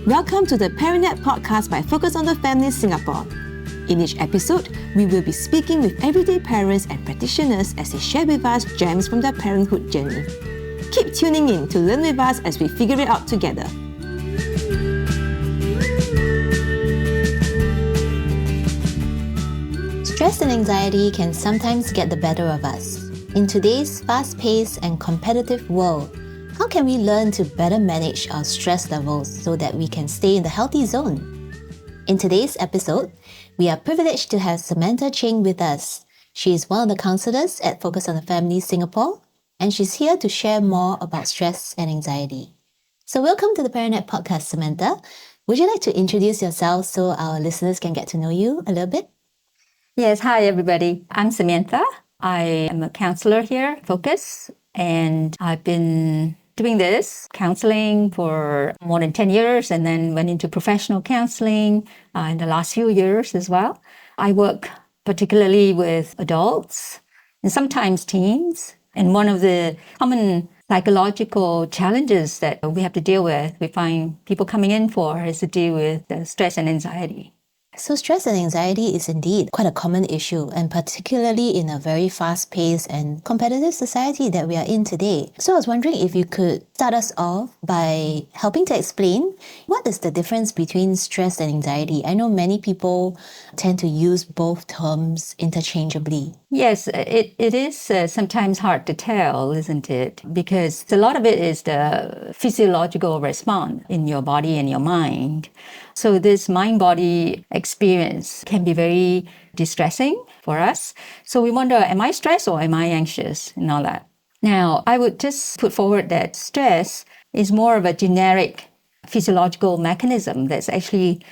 Welcome to the ParentNet podcast by Focus on the Family Singapore. In each episode, we will be speaking with everyday parents and practitioners as they share with us gems from their parenthood journey. Keep tuning in to learn with us as we figure it out together. Stress and anxiety can sometimes get the better of us. In today's fast-paced and competitive world, how can we learn to better manage our stress levels so that we can stay in the healthy zone? In today's episode, we are privileged to have Samantha Cheng with us. She is one of the counsellors at Focus on the Family Singapore, and she's here to share more about stress and anxiety. So welcome to the ParentNet podcast, Samantha. Would you like to introduce yourself so our listeners can get to know you a little bit? Yes, hi everybody. I'm Samantha. I am a counsellor here at Focus, and I've been doing this counselling for more than 10 years and then went into professional counselling in the last few years as well. I work particularly with adults and sometimes teens. And one of the common psychological challenges that we have to deal with, we find people coming in for, is to deal with stress and anxiety. So stress and anxiety is indeed quite a common issue, and particularly in a very fast-paced and competitive society that we are in today. So I was wondering if you could start us off by helping to explain what is the difference between stress and anxiety. I know many people tend to use both terms interchangeably. Yes, it is sometimes hard to tell, isn't it? Because a lot of it is the physiological response in your body and your mind. So this mind-body experience can be very distressing for us. So we wonder, am I stressed or am I anxious and all that? Now, I would just put forward that stress is more of a generic physiological mechanism that's actually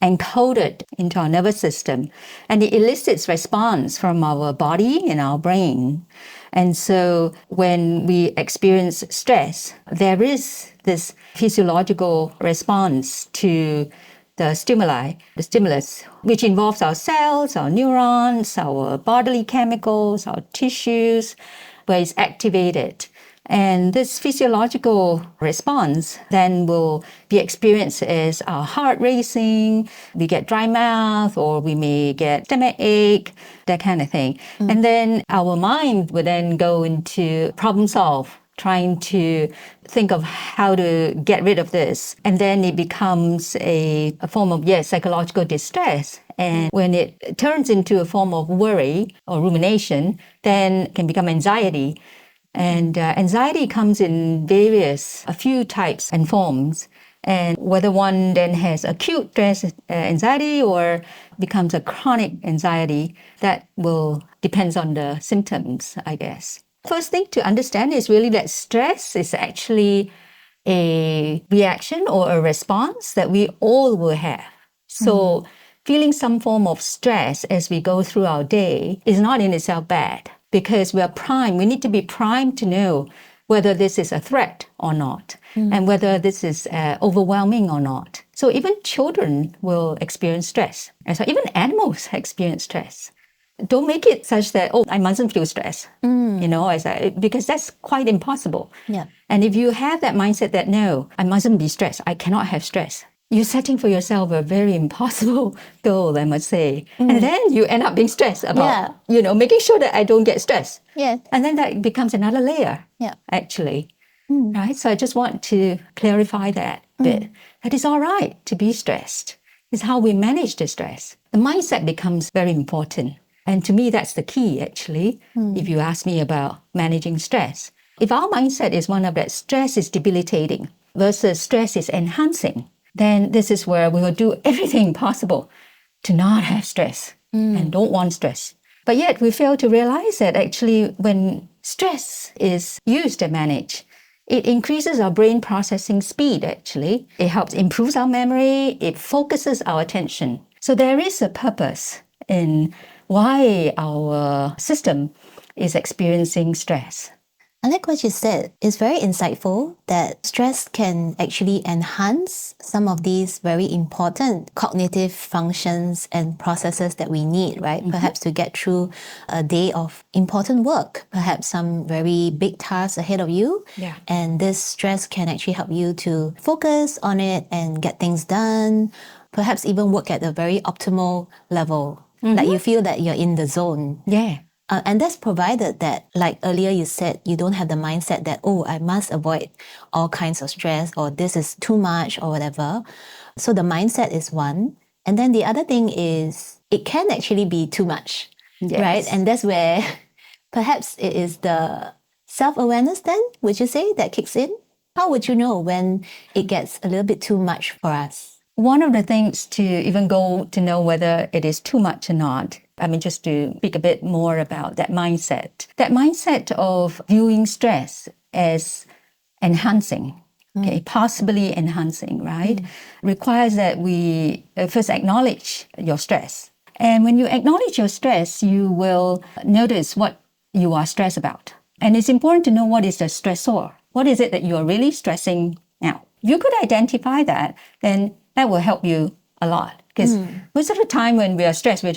encoded into our nervous system, and it elicits response from our body and our brain. And so when we experience stress, there is this physiological response to the stimulus, which involves our cells, our neurons, our bodily chemicals, our tissues, where it's activated. And this physiological response then will be experienced as our heart racing, we get dry mouth, or we may get stomach ache, that kind of thing. And then our mind will then go into problem solve, trying to think of how to get rid of this. And then it becomes a form of, psychological distress. And when it turns into a form of worry or rumination, then it can become anxiety. And anxiety comes in a few types and forms. And whether one then has acute stress anxiety or becomes a chronic anxiety, that will depends on the symptoms, I guess. First thing to understand is really that stress is actually a reaction or a response that we all will have. So feeling some form of stress as we go through our day is not in itself bad, because we are primed. We need to be primed to know whether this is a threat or not, and whether this is overwhelming or not. So even children will experience stress. And so even animals experience stress. Don't make it such that, I mustn't feel stress, because that's quite impossible. Yeah. And if you have that mindset that, no, I mustn't be stressed, I cannot have stress, you're setting for yourself a very impossible goal, I must say. And then you end up being stressed about, making sure that I don't get stressed. Yeah. And then that becomes another layer, actually. Right? So I just want to clarify that bit. That it's all right to be stressed. It's how we manage the stress. The mindset becomes very important. And to me, that's the key, actually, if you ask me about managing stress. If our mindset is one of that stress is debilitating versus stress is enhancing, then this is where we will do everything possible to not have stress and don't want stress. But yet we fail to realize that actually when stress is used and managed, it increases our brain processing speed, actually. It helps improve our memory. It focuses our attention. So there is a purpose in why our system is experiencing stress. I like what you said. It's very insightful that stress can actually enhance some of these very important cognitive functions and processes that we need, right? Perhaps to get through a day of important work, perhaps some very big tasks ahead of you. Yeah. And this stress can actually help you to focus on it and get things done, perhaps even work at a very optimal level. Like you feel that you're in the zone. Yeah. And that's provided that, like earlier you said, you don't have the mindset that, oh, I must avoid all kinds of stress or this is too much or whatever. So the mindset is one. And then the other thing is it can actually be too much, Yes. right? And that's where perhaps it is the self-awareness then, would you say, that kicks in? How would you know when it gets a little bit too much for us? One of the things to even go to know whether it is too much or not, I mean, just to speak a bit more about that mindset of viewing stress as enhancing, okay, possibly enhancing, right, requires that we first acknowledge your stress. And when you acknowledge your stress, you will notice what you are stressed about. And it's important to know what is the stressor. What is it that you're really stressing now? If you could identify that, then that will help you a lot. Because most of the time when we are stressed, we're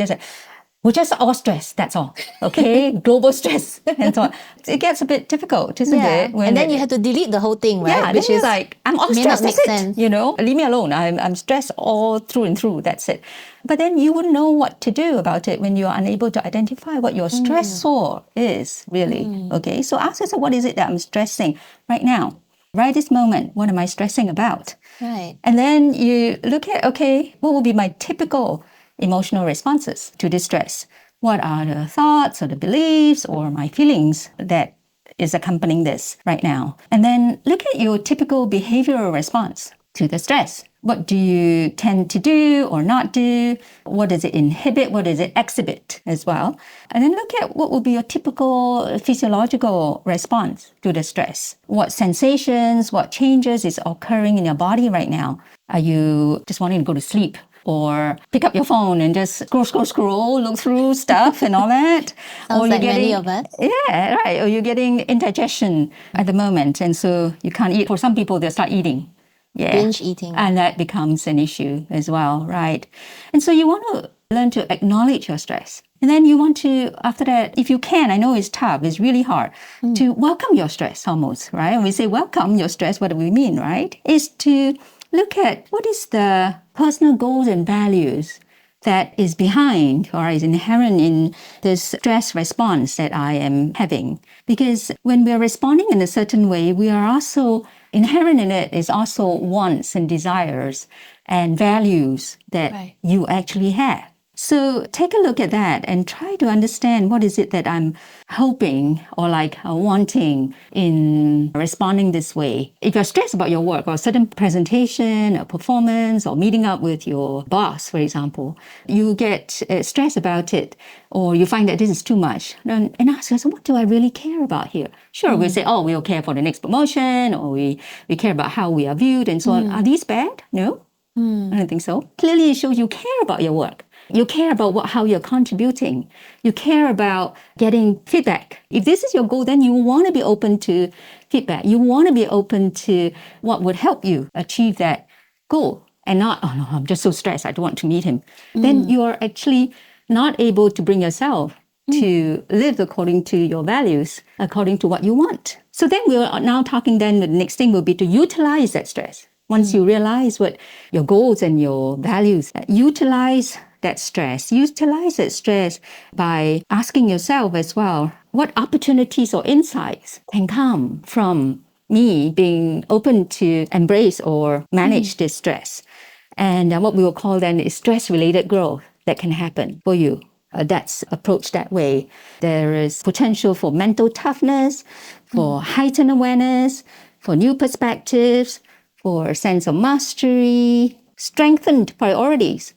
just all stressed, that's all. Okay? Global stress and so on. It gets a bit difficult, isn't it? And then you have to delete the whole thing, right? Yeah, which is like, I'm all may stressed, not make that's sense. it. You know, leave me alone. I'm stressed all through and through, that's it. But then you wouldn't know what to do about it when you're unable to identify what your stressor is, really. Okay? So ask yourself, what is it that I'm stressing right now? Right this moment, what am I stressing about? Right. And then you look at, okay, what will be my typical emotional responses to this stress? What are the thoughts or the beliefs or my feelings that is accompanying this right now? And then look at your typical behavioral response to the stress. What do you tend to do or not do? What does it inhibit? What does it exhibit as well? And then look at what will be your typical physiological response to the stress. What sensations, what changes is occurring in your body right now? Are you just wanting to go to sleep? Or pick up your phone and just scroll, look through stuff and all that. Sounds or like many of us. Yeah, right. Or you're getting indigestion at the moment. And so you can't eat. For some people, they'll start eating. Yeah. Binge eating. And that becomes an issue as well, right? And so you want to learn to acknowledge your stress. And then you want to, after that, if you can, I know it's tough, it's really hard, to welcome your stress almost, right? When we say welcome your stress, what do we mean, right? Is to look at what is the personal goals and values that is behind or is inherent in this stress response that I am having. Because when we're responding in a certain way, we are also, inherent in it is also wants and desires and values that you actually have. So take a look at that and try to understand what is it that I'm hoping or wanting in responding this way. If you're stressed about your work or a certain presentation or performance or meeting up with your boss, for example, you get stressed about it or you find that this is too much. And ask yourself, what do I really care about here? Sure, we'll say, oh, we'll care for the next promotion or we care about how we are viewed and so on. Are these bad? No, I don't think so. Clearly, it shows you care about your work. You care about how you're contributing. You care about getting feedback. If this is your goal, then you want to be open to feedback. You want to be open to what would help you achieve that goal and not, oh no, I'm just so stressed, I don't want to meet him. Then you're actually not able to bring yourself to live according to your values, according to what you want. So then we're now talking, then the next thing will be to utilize that stress. Once you realize what your goals and your values, utilize that stress. Utilize that stress by asking yourself as well, what opportunities or insights can come from me being open to embrace or manage this stress? And what we will call then is stress-related growth that can happen for you. That's approached that way. There is potential for mental toughness, for heightened awareness, for new perspectives, for a sense of mastery, strengthened priorities.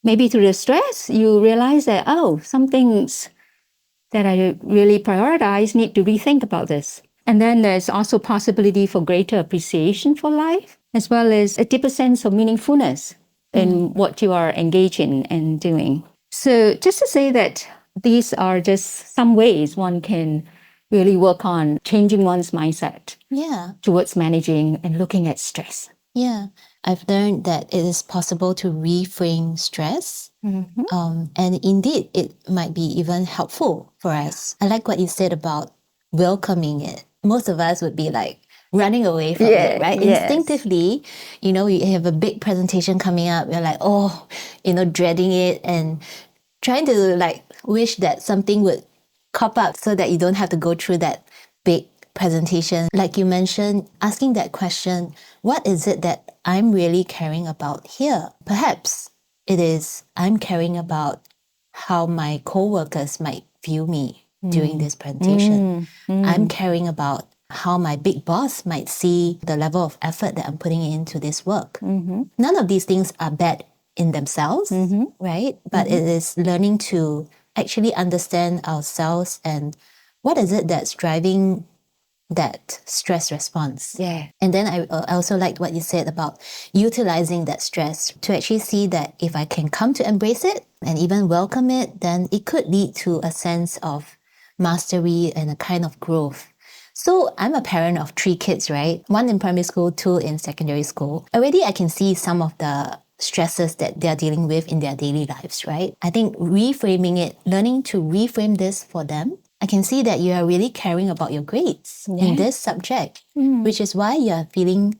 Maybe through the stress, you realize that, oh, some things that I really prioritize need to rethink about this. And then there's also possibility for greater appreciation for life, as well as a deeper sense of meaningfulness in what you are engaged in and doing. So just to say that these are just some ways one can really work on changing one's mindset Yeah. towards managing and looking at stress. Yeah. I've learned that it is possible to reframe stress. And indeed, it might be even helpful for us. I like what you said about welcoming it. Most of us would be like running away from it, right? Yes. Instinctively, we have a big presentation coming up. We're like, dreading it and trying to like wish that something would crop up so that you don't have to go through that big presentation. Like you mentioned, asking that question, what is it that I'm really caring about here? Perhaps it is I'm caring about how my coworkers might view me during this presentation. I'm caring about how my big boss might see the level of effort that I'm putting into this work. None of these things are bad in themselves, right? But it is learning to actually understand ourselves and what is it that's driving that stress response. Yeah. And then I also liked what you said about utilizing that stress to actually see that if I can come to embrace it and even welcome it, then it could lead to a sense of mastery and a kind of growth. So I'm a parent of 3 kids, right? 1 in primary school, 2 in secondary school. Already I can see some of the stresses that they're dealing with in their daily lives, right? I think reframing it, learning to reframe this for them, I can see that you are really caring about your grades in this subject, which is why you're feeling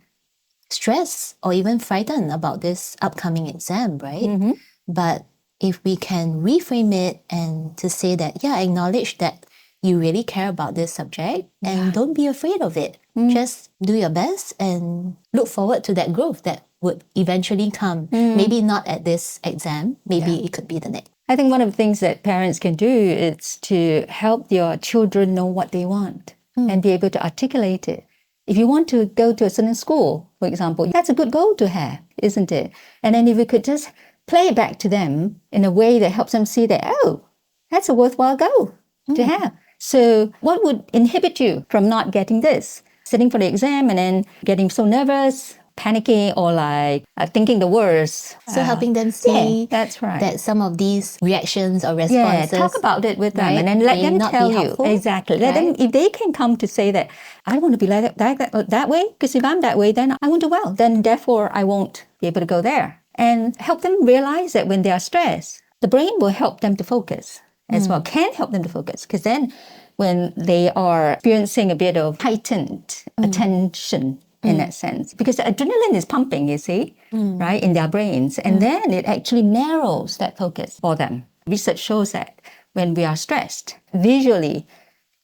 stressed or even frightened about this upcoming exam, right? But if we can reframe it and to say that, yeah, acknowledge that you really care about this subject and don't be afraid of it. Just do your best and look forward to that growth that would eventually come. Maybe not at this exam, maybe it could be the next. I think one of the things that parents can do is to help your children know what they want and be able to articulate it. If you want to go to a certain school, for example, that's a good goal to have, isn't it? And then if we could just play it back to them in a way that helps them see that, oh, that's a worthwhile goal to have. So what would inhibit you from not getting this? Sitting for the exam and then getting so nervous, panicking, or like thinking the worst. So helping them see that's right. that some of these reactions or responses... talk about it with them, right, and then let may them not tell be you. helpful, Exactly. Let them, if they can come to say that, I want to be like that way, because if I'm that way, then I won't do well. Then therefore, I won't be able to go there. And help them realize that when they are stressed, the brain will help them to focus as well, can help them to focus. Because then when they are experiencing a bit of heightened attention, in that sense, because the adrenaline is pumping, you see, right, in their brains. And then it actually narrows that focus for them. Research shows that when we are stressed, visually,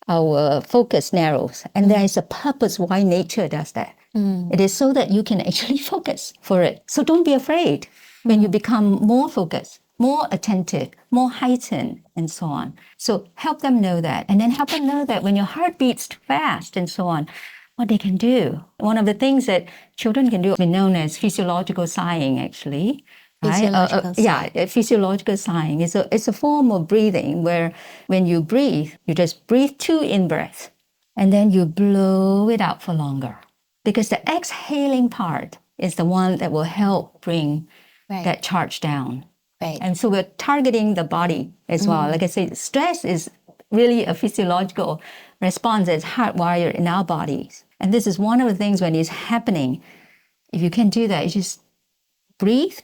our focus narrows. And there is a purpose why nature does that. It is so that you can actually focus for it. So don't be afraid when you become more focused, more attentive, more heightened, and so on. So help them know that. And then help them know that when your heart beats fast and so on, what they can do. One of the things that children can do is known as physiological sighing, actually. Right? Physiological sighing. It's a form of breathing where when you breathe, you just breathe 2 in-breaths and then you blow it out for longer. Because the exhaling part is the one that will help bring that charge down. Right. And so we're targeting the body as well. Like I said, stress is really a physiological response that's hardwired in our bodies. And this is one of the things when it's happening. If you can do that, you just breathe,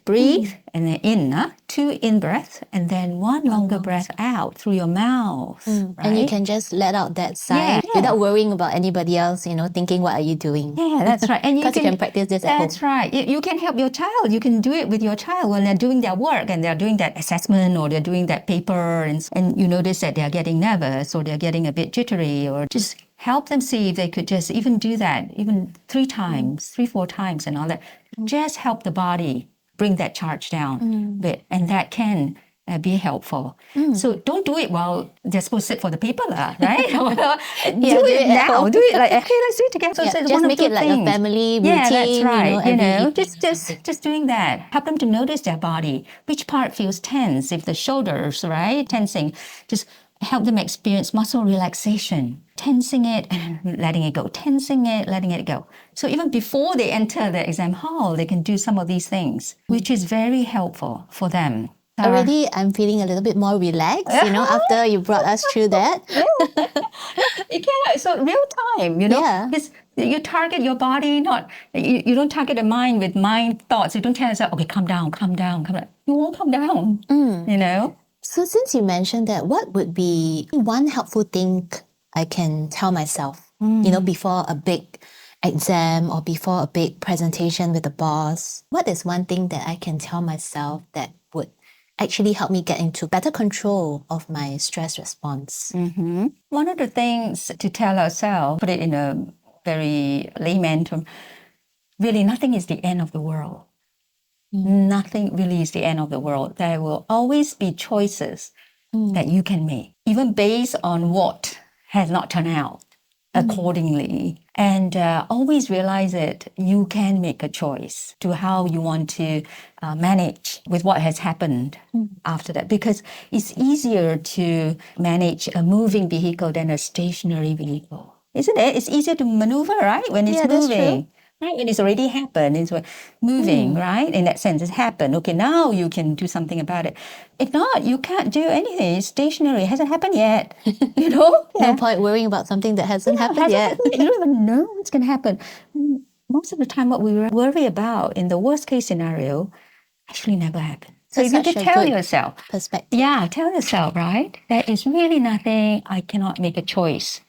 and then in, 2 in-breaths, and then 1 longer breath out through your mouth. Right? And you can just let out that sigh without worrying about anybody else, thinking, what are you doing? Yeah, that's right. And you can practice this at home. That's right. You can help your child. You can do it with your child when they're doing their work and they're doing that assessment or they're doing that paper and you notice that they're getting nervous or they're getting a bit jittery, or just help them see if they could just even do that, even 3 times, 3-4 times and all that. Just help the body bring that charge down a bit, and that can be helpful. So don't do it while they're supposed to sit for the paper, right? Do it now. Do it like, hey, let's do it together. So just make it like a family routine. Yeah, that's right. Just doing that. Help them to notice their body. Which part feels tense? If the shoulders, right, tensing, just help them experience muscle relaxation. Tensing it and letting it go. Tensing it, letting it go. So even before they enter the exam hall, they can do some of these things, which is very helpful for them. Already, I'm feeling a little bit more relaxed, after you brought us through that. You can, so real time, Yeah. because you target your body, not, you don't target the mind with mind thoughts. You don't tell yourself, okay, calm down, calm down, calm down. You won't calm down, So since you mentioned that, what would be one helpful thing I can tell myself, before a big exam or before a big presentation with the boss? What is one thing that I can tell myself that would actually help me get into better control of my stress response? One of the things to tell ourselves, put it in a very layman term, really nothing is the end of the world. Nothing really is the end of the world. There will always be choices that you can make, even based on what has not turned out accordingly. And always realize that you can make a choice to how you want to manage with what has happened after that. Because it's easier to manage a moving vehicle than a stationary vehicle. Isn't it? It's easier to maneuver, right? When it's Yeah, that's moving. true. Right, when it's already happened, it's moving, right? In that sense, it's happened. Okay, now you can do something about it. If not, you can't do anything. It's stationary. It hasn't happened yet. No point worrying about something that hasn't happened yet. You don't even know what's going to happen. Most of the time, what we worry about in the worst case scenario actually never happens. So That's if you such could a tell good yourself, perspective. tell yourself, right, there is really nothing I cannot make a choice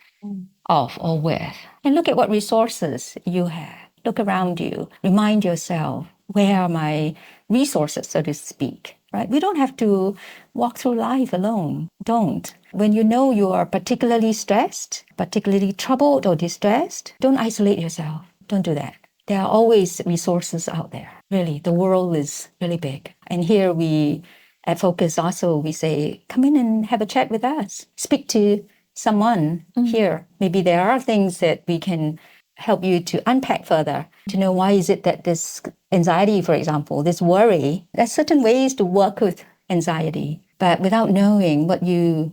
of or with. And look at what resources you have. Look around you. Remind yourself, where are my resources, so to speak, right? We don't have to walk through life alone. Don't. When you know you are particularly stressed, particularly troubled or distressed, don't isolate yourself. Don't do that. There are always resources out there. Really, the world is really big. And here we, at Focus also, we say, come in and have a chat with us. Speak to someone here. Maybe there are things that we can help you to unpack further, to know why is it that this anxiety, for example, this worry, there's certain ways to work with anxiety, but without knowing what you've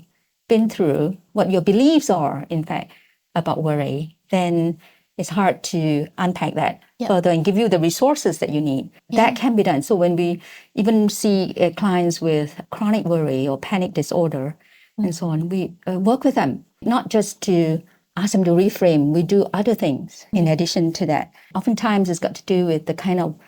been through, what your beliefs are, in fact, about worry, then it's hard to unpack that further and give you the resources that you need. That can be done. So when we even see clients with chronic worry or panic disorder and so on, we work with them, not just to ask them to reframe. We do other things in addition to that. Oftentimes it's got to do with the kind of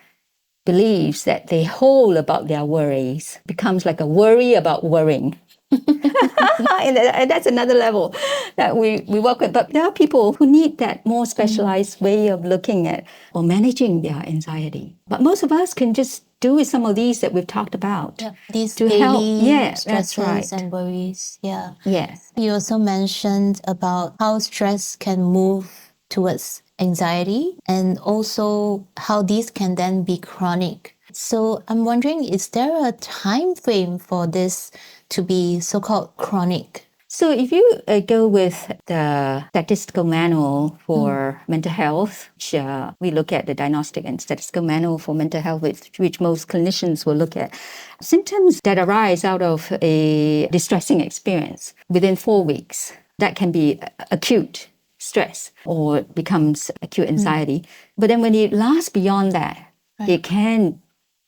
beliefs that they hold about their worries. Becomes like a worry about worrying. And that's another level that we work with. But there are people who need that more specialized way of looking at or managing their anxiety. But most of us can just do with some of these that we've talked about. These to daily help. stresses That's right. and worries. Yeah. Yes. You also mentioned about how stress can move towards anxiety and also how these can then be chronic. So I'm wondering, is there a time frame for this to be so-called chronic? So if you go with the statistical manual for mental health, which we look at the diagnostic and statistical manual for mental health, which most clinicians will look at, symptoms that arise out of a distressing experience within 4 weeks, that can be acute stress or it becomes acute anxiety. But then when it lasts beyond that, it can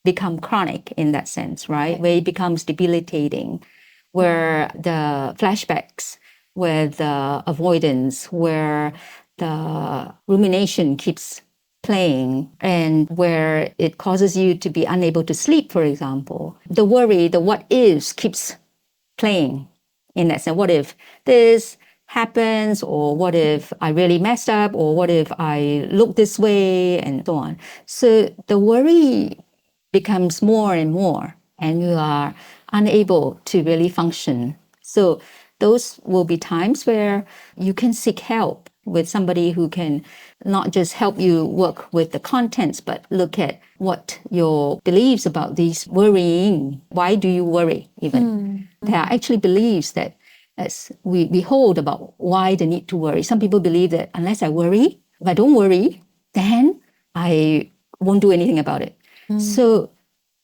become chronic in that sense, right? Where it becomes debilitating, where the flashbacks, where the avoidance, where the rumination keeps playing, and where it causes you to be unable to sleep, for example. The worry, the what ifs keeps playing in that sense. What if this happens, or what if I really messed up, or what if I look this way, and so on. So the worry becomes more and more, and you are unable to really function. So those will be times where you can seek help with somebody who can not just help you work with the contents, but look at what your beliefs about these worrying. Why do you worry even? There are actually beliefs that as we hold about why the need to worry. Some people believe that unless I worry, if I don't worry, then I won't do anything about it. So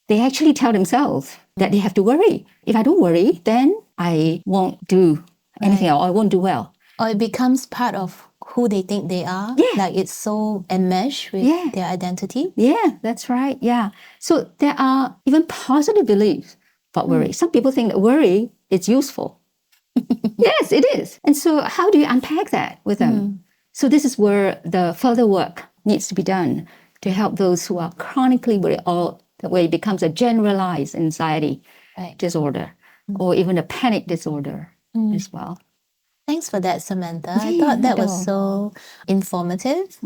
they actually tell themselves that they have to worry. If I don't worry, then I won't do anything or I won't do well. Or it becomes part of who they think they are. Yeah. Like it's so enmeshed with their identity. Yeah, that's right. Yeah. So there are even positive beliefs about worry. Some people think that worry is useful. Yes, it is. And so how do you unpack that with them? So this is where the further work needs to be done to help those who are chronically worried, or where it becomes a generalized anxiety disorder, or even a panic disorder as well. Thanks for that, Samantha. I thought that was so informative.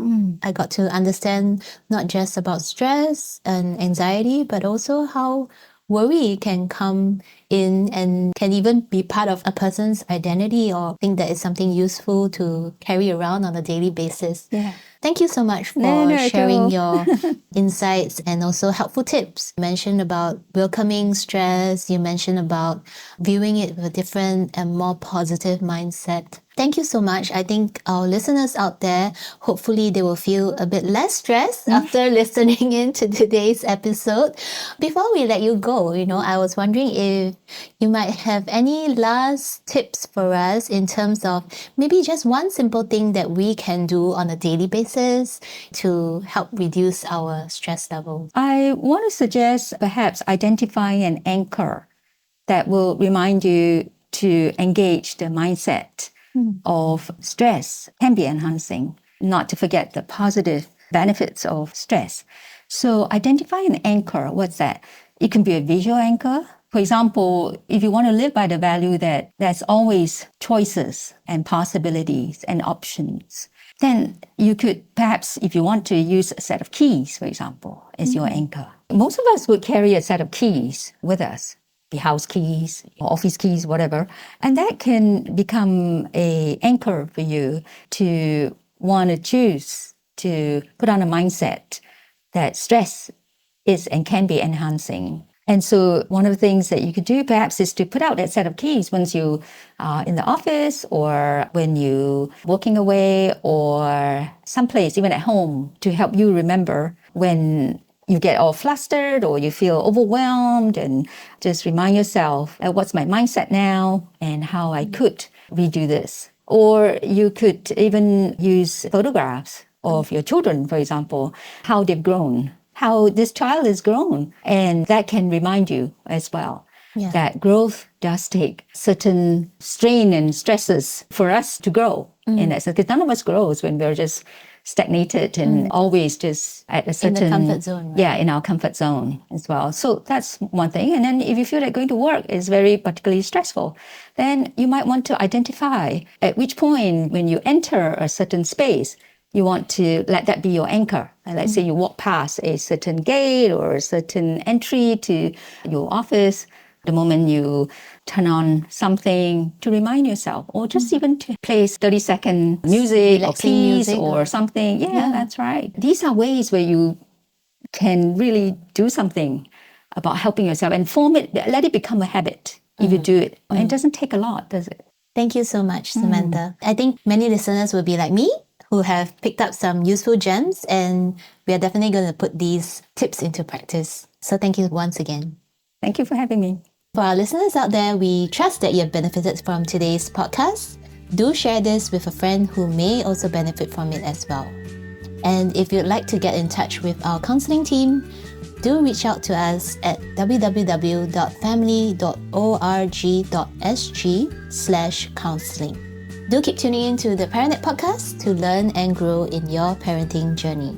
I got to understand not just about stress and anxiety, but also how worry can come in and can even be part of a person's identity, or think that it's something useful to carry around on a daily basis. Yeah. Thank you so much for sharing your insights and also helpful tips. You mentioned about welcoming stress. You mentioned about viewing it with a different and more positive mindset. Thank you so much. I think our listeners out there, hopefully they will feel a bit less stressed after listening in to today's episode. Before we let you go, I was wondering if you might have any last tips for us in terms of maybe just one simple thing that we can do on a daily basis to help reduce our stress level. I want to suggest perhaps identifying an anchor that will remind you to engage the mindset of stress can be enhancing, not to forget the positive benefits of stress. So identify an anchor. What's that? It can be a visual anchor. For example, if you want to live by the value that there's always choices and possibilities and options, then you could perhaps, if you want to, use a set of keys, for example, as your anchor. Most of us would carry a set of keys with us. The house keys, office keys, whatever. And that can become an anchor for you to want to choose to put on a mindset that stress is and can be enhancing. And so one of the things that you could do perhaps is to put out that set of keys once you are in the office, or when you're walking away, or someplace, even at home, to help you remember when you get all flustered or you feel overwhelmed, and just remind yourself, what's my mindset now and how I could redo this. Or you could even use photographs of your children, for example, how they've grown, how this child has grown. And that can remind you as well that growth does take certain strain and stresses for us to grow. In that sense, because none of us grows when we're just stagnated and always just at a certain... In the comfort zone, right? Yeah, in our comfort zone as well. So that's one thing. And then if you feel that going to work is very particularly stressful, then you might want to identify at which point when you enter a certain space, you want to let that be your anchor. And let's say you walk past a certain gate or a certain entry to your office, the moment you turn on something to remind yourself, or just even to play 30-second music or piece or something. Yeah, that's right. These are ways where you can really do something about helping yourself and form it, let it become a habit if you do it. And it doesn't take a lot, does it? Thank you so much, Samantha. I think many listeners will be like me, who have picked up some useful gems, and we are definitely going to put these tips into practice. So thank you once again. Thank you for having me. For our listeners out there, we trust that you have benefited from today's podcast. Do share this with a friend who may also benefit from it as well. And if you'd like to get in touch with our counselling team, do reach out to us at www.family.org.sg/counselling. Do keep tuning in to the Parentnet podcast to learn and grow in your parenting journey.